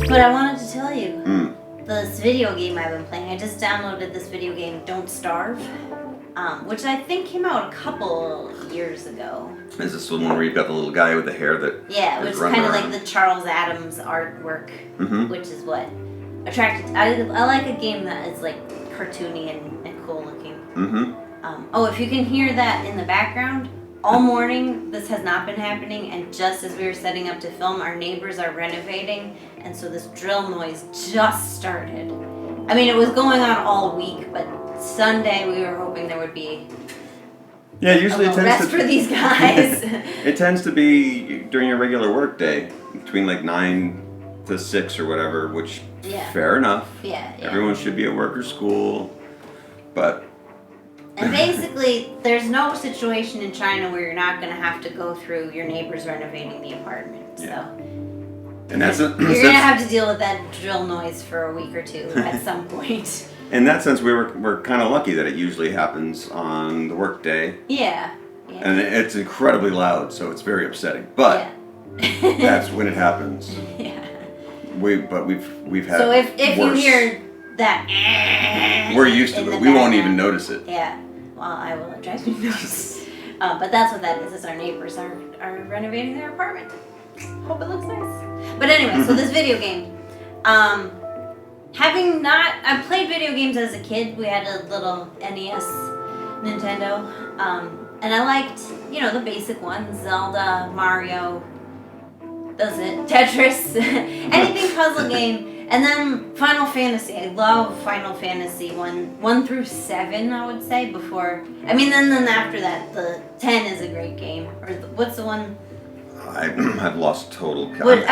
But I wanted to tell you, this video game I've been playing, I just downloaded this video game, Don't Starve, which I think came out a couple years ago. Is this the one where you've got the little guy with the hair that Yeah, which is kind of like the Charles Adams artwork, which is what attracted... I like a game that is like cartoony and cool looking. If you can hear that in the background, all morning this has not been happening, and just as we were setting up to film, our neighbors are renovating, and so this drill noise just started. I mean, it was going on all week, but Sunday we were hoping there would be usually it tends rest for these guys. It tends to be during your regular work day, between like 9 to 6 or whatever, which fair enough. Yeah. Everyone should be at work or school, but... And basically, there's no situation in China where you're not going to have to go through your neighbors renovating the apartment. So and that's you're going to have to deal with that drill noise for a week or two at some point. In that sense, we're kind of lucky that it usually happens on the work day. Yeah. And it's incredibly loud, so it's very upsetting. But that's when it happens. Yeah. We've had. So if you hear that, we're used to it. We won't even notice it. Yeah. Well, I will drive me nuts. But that's what that is. Is our neighbors are renovating their apartment. Hope it looks nice. But anyway, so this video game. I played video games as a kid. We had a little NES Nintendo. And I liked, the basic ones. Zelda, Mario. That's it. Tetris. Anything puzzle game. And then Final Fantasy. I love Final Fantasy 1 through 7, I would say, before. I mean, then after that, the 10 is a great game. Or what's the one? I've lost total count.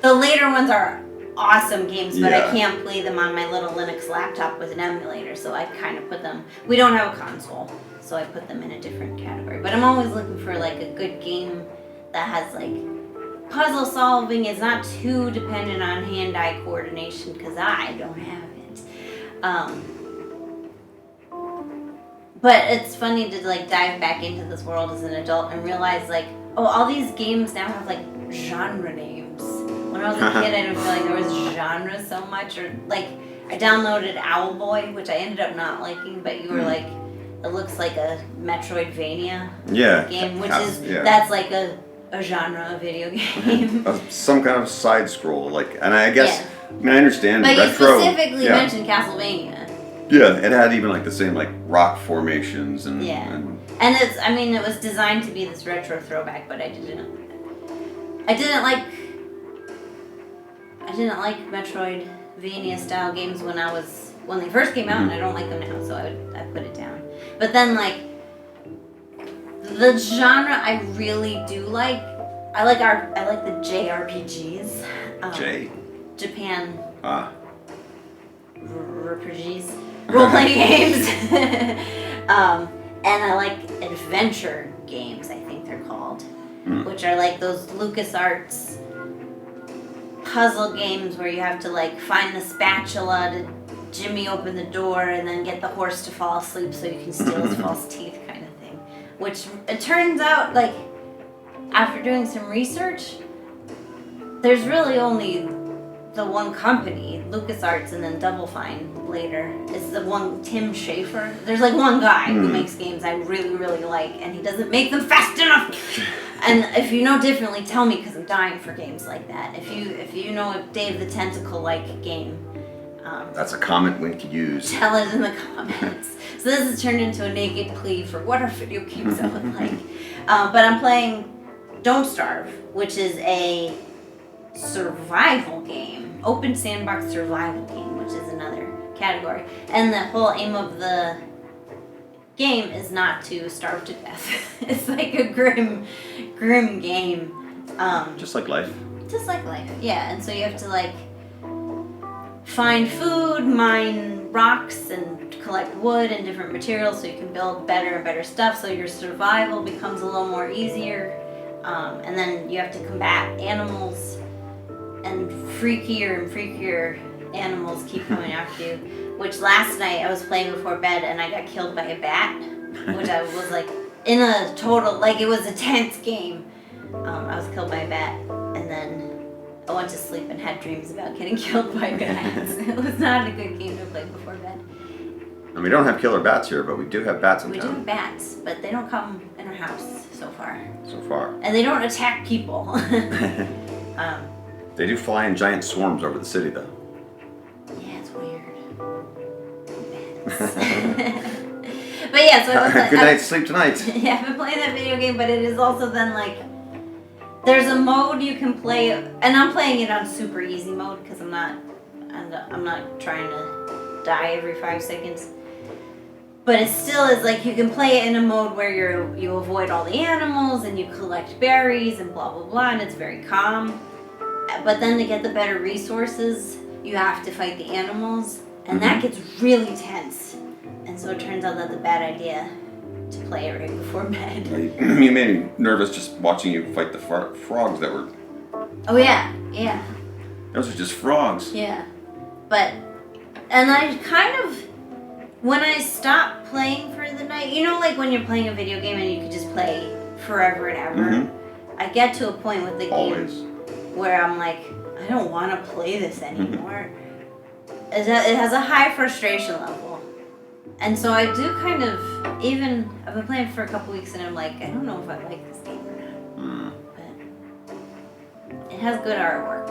The later ones are awesome games, but I can't play them on my little Linux laptop with an emulator, so I kind of put them... We don't have a console, so I put them in a different category. But I'm always looking for, like, a good game that has, like... Puzzle solving is not too dependent on hand-eye coordination, because I don't have it. But it's funny to like dive back into this world as an adult and realize like, oh, all these games now have like genre names. When I was a kid, I didn't feel like there was genre so much. Or like, I downloaded Owlboy, which I ended up not liking, but you were like, it looks like a Metroidvania game, which that's like a genre of video game. Some kind of side scroll, like, and I guess, I mean, I understand but retro. You specifically mentioned Castlevania. Yeah, it had even like the same like rock formations and and it's, I mean, it was designed to be this retro throwback, but I didn't like Metroidvania style games when they first came out, and I don't like them now, so I put it down. But then like the genre I really do like, I like the JRPGs. Japan. RPGs. Role-playing games. And I like adventure games, I think they're called, which are like those LucasArts puzzle games where you have to like find the spatula to jimmy open the door and then get the horse to fall asleep so you can steal his false teeth kind of thing. Which it turns out, like, after doing some research, there's really only the one company, LucasArts, and then Double Fine later, is the one, Tim Schafer. There's like one guy who makes games I really, really like, and he doesn't make them fast enough. And if you know differently, tell me, because I'm dying for games like that. If you know a Dave the Tentacle-like game, that's a comment we could use. Tell it in the comments. So this has turned into a naked plea for what are video games I would like. But I'm playing Don't Starve, which is a survival game, open sandbox survival game, which is another category. And the whole aim of the game is not to starve to death. It's like a grim game. Just like life. Just like life, yeah. And so you have to like find food, mine rocks, and collect wood and different materials so you can build better and better stuff, so your survival becomes a little more easier. And then you have to combat animals, and freakier animals keep coming after you. Which last night I was playing before bed and I got killed by a bat, which I was like in a total, like it was a tense game. I was killed by a bat, and then I went to sleep and had dreams about getting killed by bats. It was not a good game to play before bed. And we don't have killer bats here, but we do have bats in We town. do have bats, but they don't come in our house so far. So far. And they don't attack people. They do fly in giant swarms over the city, though. Yeah, it's weird. Bats. But yeah, so I was like, good night's sleep tonight. Yeah, I've been playing that video game, but it is also then like, there's a mode you can play, and I'm playing it on super easy mode because I'm not trying to die every 5 seconds. But it still is like you can play it in a mode where you avoid all the animals and you collect berries and blah blah blah, and it's very calm. But then to get the better resources, you have to fight the animals, and that gets really tense. And so it turns out that's a bad idea to play it right before bed. You made me nervous just watching you fight the frogs that were... Oh yeah. Those are just frogs. Yeah. But, and I kind of, when I stopped playing for the night, you know, like when you're playing a video game and you could just play forever and ever, I get to a point with the game where I'm like, I don't want to play this anymore. It has a high frustration level. And so I do kind of, I've been playing for a couple weeks and I'm like, I don't know if I like this game or not. But it has good artwork.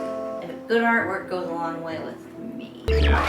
Good artwork goes a long way with me. Yeah.